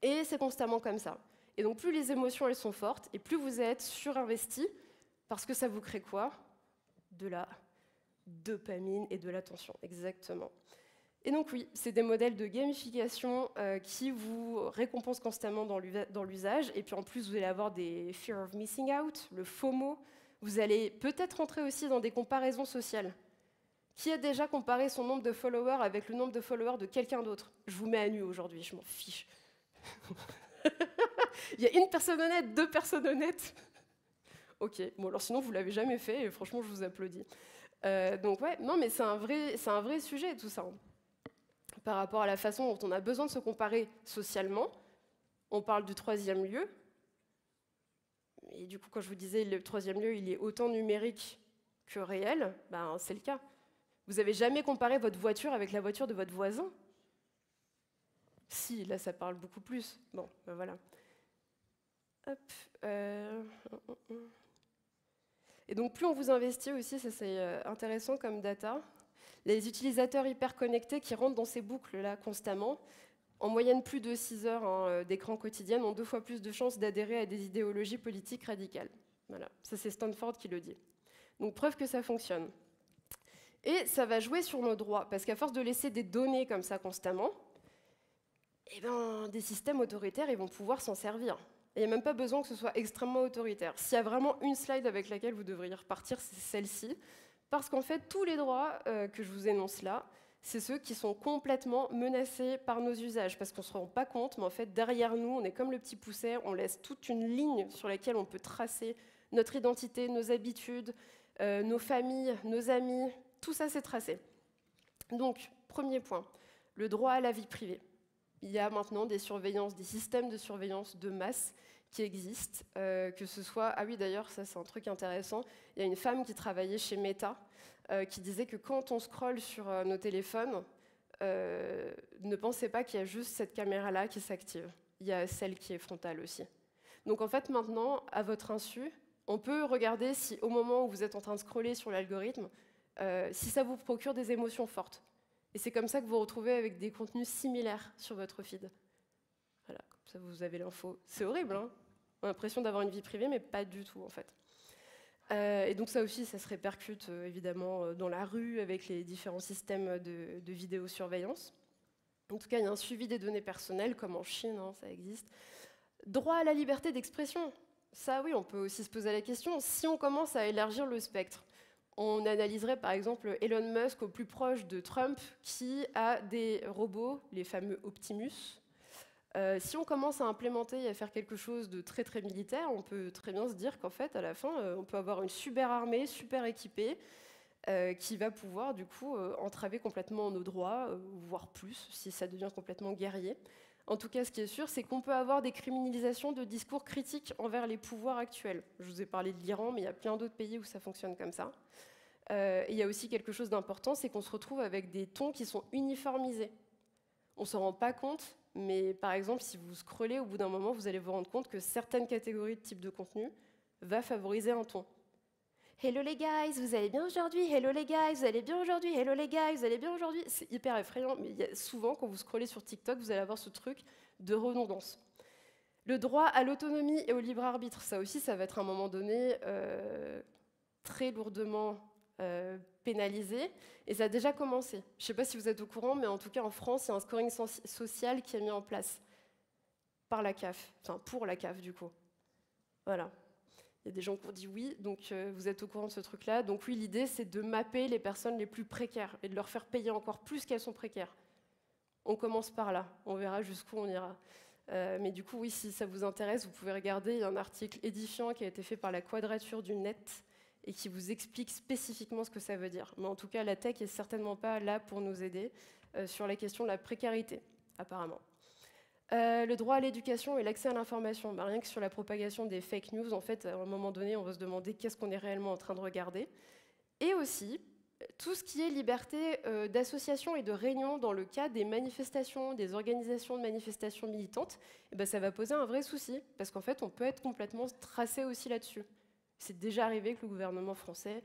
Et c'est constamment comme ça. Et donc plus les émotions elles sont fortes, et plus vous êtes surinvesti, parce que ça vous crée quoi? De la dopamine et de l'attention, exactement. Et donc oui, c'est des modèles de gamification qui vous récompensent constamment dans l'usage, et puis en plus vous allez avoir des fear of missing out, le FOMO, vous allez peut-être rentrer aussi dans des comparaisons sociales. Qui a déjà comparé son nombre de followers avec le nombre de followers de quelqu'un d'autre? Je vous mets à nu aujourd'hui, je m'en fiche. Il y a une personne honnête, 2 personnes honnêtes. Ok, bon alors sinon vous l'avez jamais fait et franchement je vous applaudis. Donc ouais, non mais c'est un vrai sujet tout ça. Hein. Par rapport à la façon dont on a besoin de se comparer socialement, on parle du 3e lieu. Et du coup quand je vous disais le 3e lieu il est autant numérique que réel, c'est le cas. Vous avez jamais comparé votre voiture avec la voiture de votre voisin? Si, là ça parle beaucoup plus. Bon, voilà. Hop, Et donc plus on vous investit aussi, ça c'est intéressant comme data, Les utilisateurs hyper connectés qui rentrent dans ces boucles-là constamment, en moyenne plus de 6 heures d'écran quotidiennes, ont 2 fois plus de chances d'adhérer à des idéologies politiques radicales. Voilà, ça c'est Stanford qui le dit. Donc preuve que ça fonctionne. Et ça va jouer sur nos droits, parce qu'à force de laisser des données comme ça constamment, eh ben, des systèmes autoritaires ils vont pouvoir s'en servir. Et il n'y a même pas besoin que ce soit extrêmement autoritaire. S'il y a vraiment une slide avec laquelle vous devriez repartir, c'est celle-ci. Parce qu'en fait, tous les droits que je vous énonce là, c'est ceux qui sont complètement menacés par nos usages. Parce qu'on ne se rend pas compte, mais en fait, derrière nous, on est comme le petit pousset, on laisse toute une ligne sur laquelle on peut tracer notre identité, nos habitudes, nos familles, nos amis, tout ça, c'est tracé. Donc, premier point, le droit à la vie privée. Il y a maintenant des surveillances, des systèmes de surveillance de masse qui existent, que ce soit... Ah oui, d'ailleurs, ça c'est un truc intéressant. Il y a une femme qui travaillait chez Meta, qui disait que quand on scrolle sur nos téléphones, ne pensez pas qu'il y a juste cette caméra-là qui s'active. Il y a celle qui est frontale aussi. Donc en fait, maintenant, à votre insu, on peut regarder si au moment où vous êtes en train de scroller sur l'algorithme, si ça vous procure des émotions fortes. Et c'est comme ça que vous vous retrouvez avec des contenus similaires sur votre feed. Voilà, comme ça vous avez l'info. C'est horrible, hein? On a l'impression d'avoir une vie privée, mais pas du tout en fait. Et donc ça aussi, ça se répercute évidemment dans la rue avec les différents systèmes de vidéosurveillance. En tout cas, il y a un suivi des données personnelles, comme en Chine, hein, ça existe. Droit à la liberté d'expression. Ça oui, on peut aussi se poser la question, si on commence à élargir le spectre, on analyserait par exemple Elon Musk au plus proche de Trump qui a des robots, les fameux Optimus. Si on commence à implémenter et à faire quelque chose de très très militaire, on peut très bien se dire qu'en fait à la fin on peut avoir une super armée, super équipée, qui va pouvoir du coup entraver complètement nos droits, voire plus si ça devient complètement guerrier. En tout cas, ce qui est sûr, c'est qu'on peut avoir des criminalisations de discours critiques envers les pouvoirs actuels. Je vous ai parlé de l'Iran, mais il y a plein d'autres pays où ça fonctionne comme ça. Et il y a aussi quelque chose d'important, c'est qu'on se retrouve avec des tons qui sont uniformisés. On ne s'en rend pas compte, mais par exemple, si vous scrollez, au bout d'un moment, vous allez vous rendre compte que certaines catégories de types de contenu vont favoriser un ton. Hello les guys, vous allez bien aujourd'hui? Hello les guys, vous allez bien aujourd'hui? Hello les guys, vous allez bien aujourd'hui? C'est hyper effrayant, mais souvent, quand vous scrollez sur TikTok, vous allez avoir ce truc de redondance. Le droit à l'autonomie et au libre arbitre, ça aussi, ça va être à un moment donné très lourdement pénalisé, et ça a déjà commencé. Je ne sais pas si vous êtes au courant, mais en tout cas, en France, il y a un scoring social qui est mis en place par la CAF, enfin pour la CAF, du coup. Voilà. Il y a des gens qui ont dit oui, donc vous êtes au courant de ce truc-là. Donc oui, l'idée, c'est de mapper les personnes les plus précaires et de leur faire payer encore plus qu'elles sont précaires. On commence par là, on verra jusqu'où on ira. Mais du coup, oui, si ça vous intéresse, vous pouvez regarder, il y a un article édifiant qui a été fait par la Quadrature du Net et qui vous explique spécifiquement ce que ça veut dire. Mais en tout cas, la tech n'est certainement pas là pour nous aider sur la question de la précarité, apparemment. Le droit à l'éducation et l'accès à l'information, rien que sur la propagation des fake news, en fait, à un moment donné, on va se demander qu'est-ce qu'on est réellement en train de regarder. Et aussi, tout ce qui est liberté d'association et de réunion dans le cas des manifestations, des organisations de manifestations militantes, eh ben, ça va poser un vrai souci, parce qu'en fait, on peut être complètement tracé aussi là-dessus. C'est déjà arrivé que le gouvernement français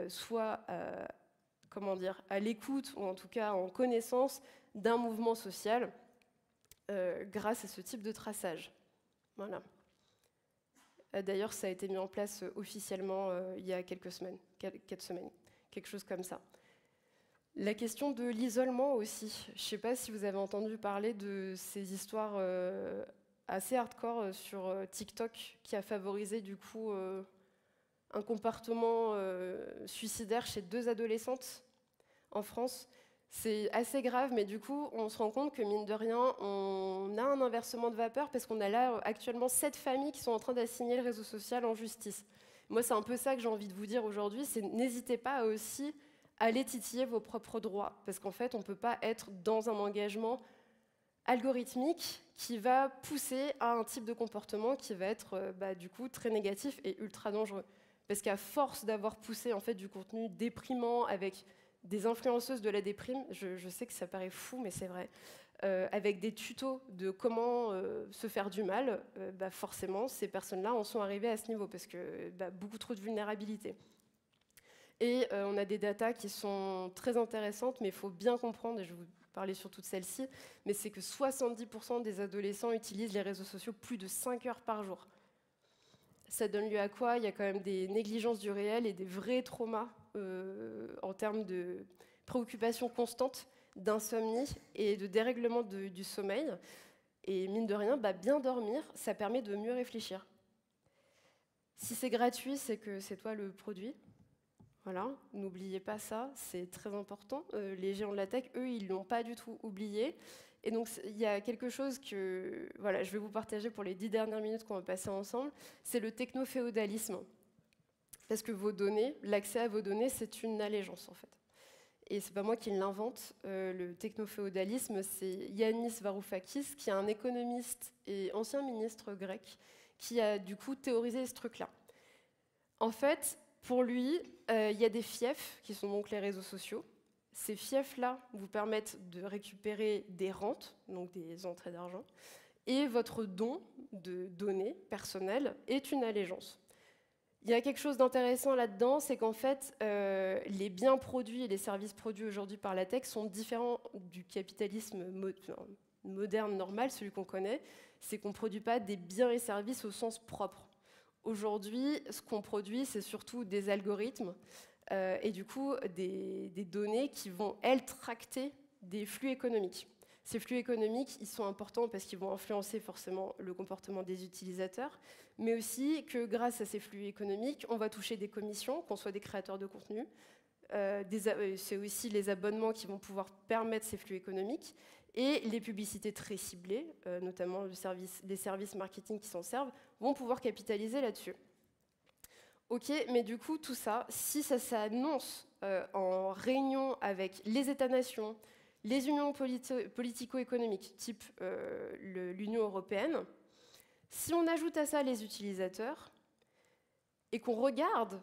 soit comment dire, à l'écoute, ou en tout cas en connaissance d'un mouvement social, grâce à ce type de traçage. Voilà. D'ailleurs, ça a été mis en place officiellement il y a quelques semaines, 4 semaines, quelque chose comme ça. La question de l'isolement aussi. Je ne sais pas si vous avez entendu parler de ces histoires assez hardcore sur TikTok qui a favorisé du coup un comportement suicidaire chez 2 adolescentes en France. C'est assez grave, mais du coup, on se rend compte que, mine de rien, on a un inversement de vapeur parce qu'on a là actuellement 7 familles qui sont en train d'assigner le réseau social en justice. Moi, c'est un peu ça que j'ai envie de vous dire aujourd'hui, c'est n'hésitez pas à aussi aller titiller vos propres droits, parce qu'en fait, on ne peut pas être dans un engagement algorithmique qui va pousser à un type de comportement qui va être du coup très négatif et ultra dangereux. Parce qu'à force d'avoir poussé en fait, du contenu déprimant avec des influenceuses de la déprime, je sais que ça paraît fou, mais c'est vrai, avec des tutos de comment se faire du mal, forcément, ces personnes-là en sont arrivées à ce niveau, parce que beaucoup trop de vulnérabilité. Et on a des datas qui sont très intéressantes, mais il faut bien comprendre, et je vais vous parler surtout de celle-ci, mais c'est que 70% des adolescents utilisent les réseaux sociaux plus de 5 heures par jour. Ça donne lieu à quoi? Il y a quand même des négligences du réel et des vrais traumas en termes de préoccupations constantes, d'insomnie et de dérèglement du sommeil. Et mine de rien, bien dormir, ça permet de mieux réfléchir. Si c'est gratuit, c'est que c'est toi le produit. Voilà, n'oubliez pas ça, c'est très important. Les géants de la tech, eux, ils ne l'ont pas du tout oublié. Et donc, il y a quelque chose que voilà, je vais vous partager pour les 10 dernières minutes qu'on va passer ensemble, c'est le techno-féodalisme. Parce que vos données, l'accès à vos données, c'est une allégeance, en fait. Et c'est pas moi qui l'invente, le techno-féodalisme, c'est Yanis Varoufakis, qui est un économiste et ancien ministre grec, qui a du coup théorisé ce truc-là. En fait, pour lui, il y a des fiefs, qui sont donc les réseaux sociaux. Ces fiefs-là vous permettent de récupérer des rentes, donc des entrées d'argent, et votre don de données personnelles est une allégeance. Il y a quelque chose d'intéressant là-dedans, c'est qu'en fait, les biens produits et les services produits aujourd'hui par la tech sont différents du capitalisme moderne normal, celui qu'on connaît. C'est qu'on ne produit pas des biens et services au sens propre. Aujourd'hui, ce qu'on produit, c'est surtout des algorithmes et du coup des données qui vont, elles, tracter des flux économiques. Ces flux économiques, ils sont importants parce qu'ils vont influencer forcément le comportement des utilisateurs, mais aussi que grâce à ces flux économiques, on va toucher des commissions, qu'on soit des créateurs de contenu. C'est aussi les abonnements qui vont pouvoir permettre ces flux économiques et les publicités très ciblées, notamment les services marketing qui s'en servent, vont pouvoir capitaliser là-dessus. Ok, mais du coup, tout ça, si ça s'annonce en réunion avec les États-nations, les unions politico-économiques, type l'Union européenne, si on ajoute à ça les utilisateurs et qu'on regarde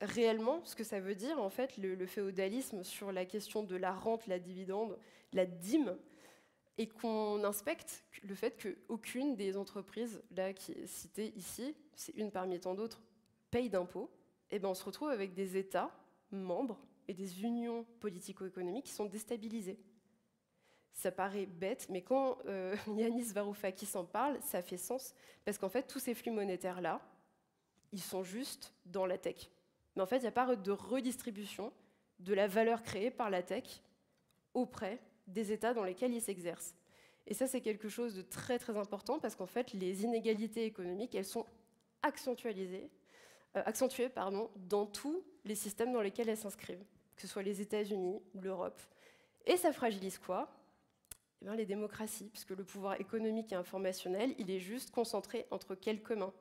réellement ce que ça veut dire, en fait, le féodalisme sur la question de la rente, la dividende, la dîme, et qu'on inspecte le fait qu'aucune des entreprises là, qui est citée ici, c'est une parmi tant d'autres, paye d'impôts, et ben on se retrouve avec des États membres et des unions politico-économiques qui sont déstabilisés. Ça paraît bête, mais quand Yanis Varoufakis en parle, ça fait sens, parce qu'en fait, tous ces flux monétaires-là, ils sont juste dans la tech. Mais en fait, il n'y a pas de redistribution de la valeur créée par la tech auprès des États dans lesquels ils s'exercent. Et ça, c'est quelque chose de très très important, parce qu'en fait, les inégalités économiques, elles sont accentuées dans tous les systèmes dans lesquels elles s'inscrivent, que ce soit les États-Unis ou l'Europe. Et ça fragilise quoi? Eh bien, les démocraties, puisque le pouvoir économique et informationnel, il est juste concentré entre quelques mains.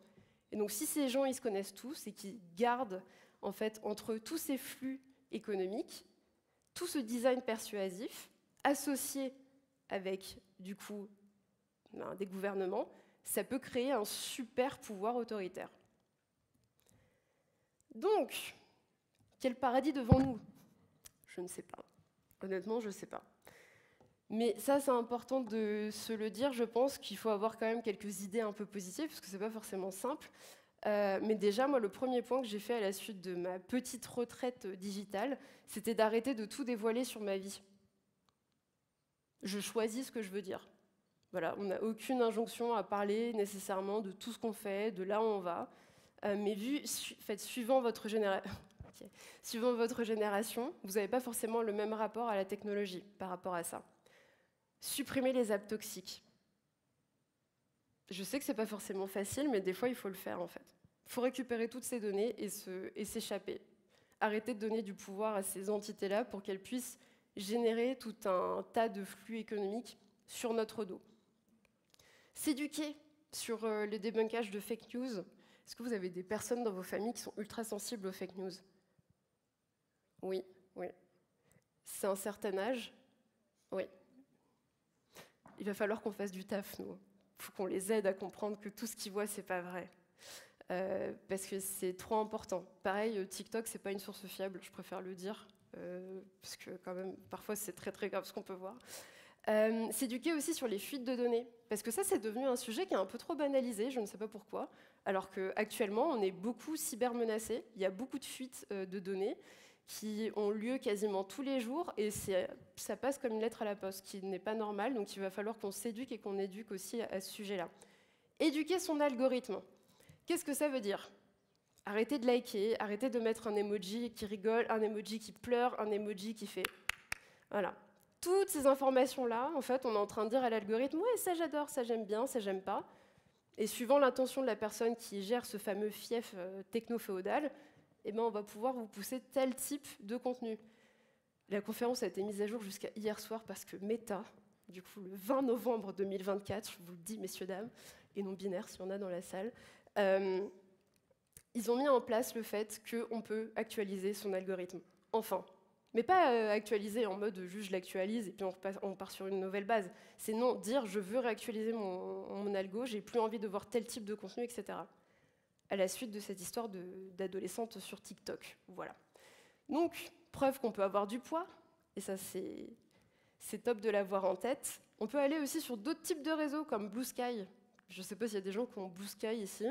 Et donc, si ces gens, ils se connaissent tous et qu'ils gardent, en fait, entre eux tous ces flux économiques, tout ce design persuasif, associé avec, du coup, des gouvernements, ça peut créer un super pouvoir autoritaire. Donc, quel paradis devant nous? Je ne sais pas. Honnêtement, je ne sais pas. Mais ça, c'est important de se le dire. Je pense qu'il faut avoir quand même quelques idées un peu positives, parce que ce n'est pas forcément simple. Mais déjà, moi, le premier point que j'ai fait à la suite de ma petite retraite digitale, c'était d'arrêter de tout dévoiler sur ma vie. Je choisis ce que je veux dire. Voilà, on n'a aucune injonction à parler nécessairement de tout ce qu'on fait, de là où on va. Mais suivant votre génération, vous n'avez pas forcément le même rapport à la technologie par rapport à ça. Supprimer les apps toxiques. Je sais que ce n'est pas forcément facile, mais des fois, il faut le faire, en fait. Il faut récupérer toutes ces données et s'échapper. Arrêter de donner du pouvoir à ces entités-là pour qu'elles puissent générer tout un tas de flux économiques sur notre dos. S'éduquer sur le débunkage de fake news. Est-ce que vous avez des personnes dans vos familles qui sont ultra sensibles aux fake news? Oui, oui. C'est un certain âge? Oui. Il va falloir qu'on fasse du taf, nous. Il faut qu'on les aide à comprendre que tout ce qu'ils voient, c'est pas vrai. Parce que c'est trop important. Pareil, TikTok, c'est pas une source fiable, je préfère le dire, parce que quand même, parfois, c'est très très grave ce qu'on peut voir. S'éduquer aussi sur les fuites de données, parce que ça, c'est devenu un sujet qui est un peu trop banalisé, je ne sais pas pourquoi, alors qu'actuellement, on est beaucoup cybermenacés, il y a beaucoup de fuites de données, qui ont lieu quasiment tous les jours, et ça passe comme une lettre à la poste, qui n'est pas normal, donc il va falloir qu'on s'éduque et qu'on éduque aussi à ce sujet-là. Éduquer son algorithme. Qu'est-ce que ça veut dire? Arrêtez de liker, arrêtez de mettre un emoji qui rigole, un emoji qui pleure, un emoji qui fait... Voilà. Toutes ces informations-là, en fait, on est en train de dire à l'algorithme « Ouais, ça j'adore, ça j'aime bien, ça j'aime pas ». Et suivant l'intention de la personne qui gère ce fameux fief techno-féodal, eh ben, on va pouvoir vous pousser tel type de contenu. La conférence a été mise à jour jusqu'à hier soir parce que Meta, du coup, le 20 novembre 2024, je vous le dis, messieurs, dames, et non binaires, s'il y en a dans la salle, ils ont mis en place le fait qu'on peut actualiser son algorithme. Enfin. Mais pas actualiser en mode juste je l'actualise et puis on part sur une nouvelle base. C'est non, dire je veux réactualiser mon algo, j'ai plus envie de voir tel type de contenu, etc. À la suite de cette histoire d'adolescente sur TikTok. Voilà. Donc, preuve qu'on peut avoir du poids, et ça c'est top de l'avoir en tête. On peut aller aussi sur d'autres types de réseaux comme Blue Sky. Je ne sais pas s'il y a des gens qui ont Blue Sky ici.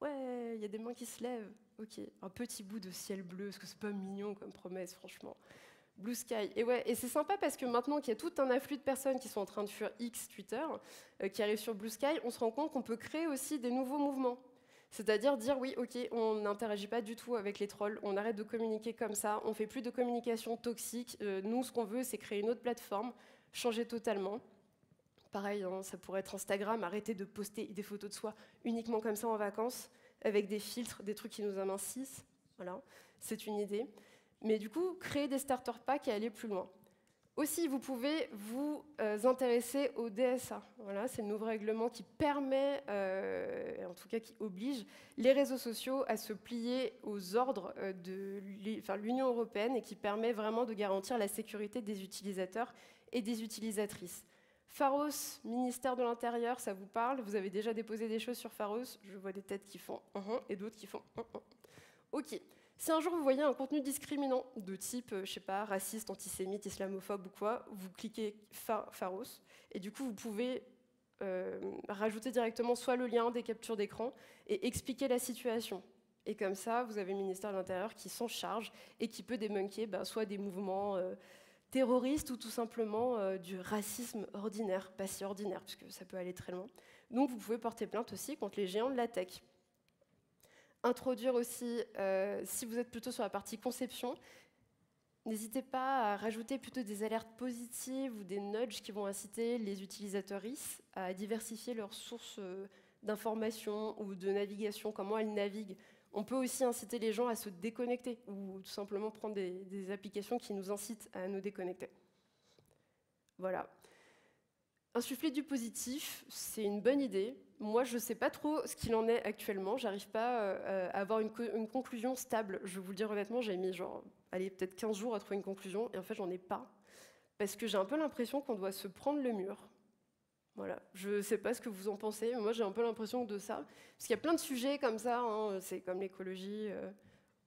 Ouais, il y a des mains qui se lèvent. Ok, un petit bout de ciel bleu, est-ce que c'est pas mignon comme promesse, franchement. Blue Sky. Et ouais, et c'est sympa parce que maintenant qu'il y a tout un afflux de personnes qui sont en train de fuir X, Twitter, qui arrivent sur Blue Sky, on se rend compte qu'on peut créer aussi des nouveaux mouvements. C'est-à-dire dire oui, ok, on n'interagit pas du tout avec les trolls, on arrête de communiquer comme ça, on fait plus de communication toxique. Nous, ce qu'on veut, c'est créer une autre plateforme, changer totalement. Pareil, hein, ça pourrait être Instagram, arrêter de poster des photos de soi uniquement comme ça en vacances, avec des filtres, des trucs qui nous amincissent. Voilà, c'est une idée. Mais du coup, créer des starter packs et aller plus loin. Aussi, vous pouvez vous intéresser au DSA. Voilà, c'est le nouveau règlement qui permet, en tout cas qui oblige, les réseaux sociaux à se plier aux ordres de l'Union européenne et qui permet vraiment de garantir la sécurité des utilisateurs et des utilisatrices. Pharos, ministère de l'Intérieur, ça vous parle? Vous avez déjà déposé des choses sur Pharos? Je vois des têtes qui font et d'autres qui font Ok. Si un jour vous voyez un contenu discriminant de type, je sais pas, raciste, antisémite, islamophobe ou quoi, vous cliquez Pharos et du coup vous pouvez rajouter directement soit le lien des captures d'écran et expliquer la situation. Et comme ça, vous avez le ministère de l'Intérieur qui s'en charge et qui peut débunker soit des mouvements terroristes ou tout simplement du racisme ordinaire, pas si ordinaire, puisque ça peut aller très loin. Donc vous pouvez porter plainte aussi contre les géants de la tech. Introduire aussi, si vous êtes plutôt sur la partie conception, n'hésitez pas à rajouter plutôt des alertes positives ou des nudges qui vont inciter les utilisateurs à diversifier leurs sources d'informations ou de navigation, comment elles naviguent. On peut aussi inciter les gens à se déconnecter ou tout simplement prendre des applications qui nous incitent à nous déconnecter. Voilà. Insuffler du positif, c'est une bonne idée. Moi, je ne sais pas trop ce qu'il en est actuellement. J'arrive pas à avoir une conclusion stable. Je vais vous le dire honnêtement, j'ai mis peut-être 15 jours à trouver une conclusion, et en fait, j'en ai pas. Parce que j'ai un peu l'impression qu'on doit se prendre le mur. Voilà. Je ne sais pas ce que vous en pensez, mais moi, j'ai un peu l'impression de ça. Parce qu'il y a plein de sujets comme ça, hein, c'est comme l'écologie.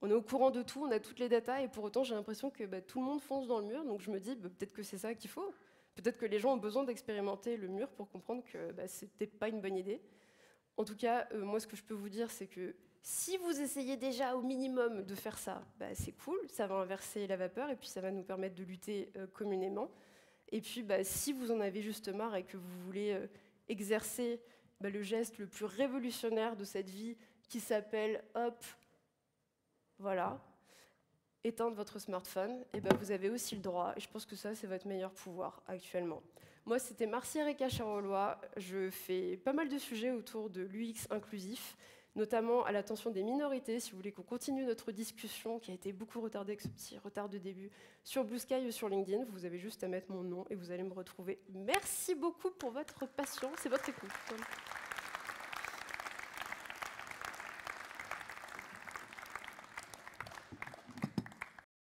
On est au courant de tout, on a toutes les datas, et pour autant, j'ai l'impression que tout le monde fonce dans le mur. Donc je me dis, peut-être que c'est ça qu'il faut. Peut-être que les gens ont besoin d'expérimenter le mur pour comprendre que c'était pas une bonne idée. En tout cas, moi, ce que je peux vous dire, c'est que si vous essayez déjà au minimum de faire ça, c'est cool, ça va inverser la vapeur et puis ça va nous permettre de lutter communément. Et puis, si vous en avez juste marre et que vous voulez exercer le geste le plus révolutionnaire de cette vie qui s'appelle, hop, voilà, éteindre votre smartphone, et vous avez aussi le droit, et je pense que ça, c'est votre meilleur pouvoir actuellement. Moi, c'était Marcie Erika Charolois. Je fais pas mal de sujets autour de l'UX inclusif, notamment à l'attention des minorités, si vous voulez qu'on continue notre discussion, qui a été beaucoup retardée avec ce petit retard de début, sur Blue Sky ou sur LinkedIn. Vous avez juste à mettre mon nom et vous allez me retrouver. Merci beaucoup pour votre patience et votre écoute.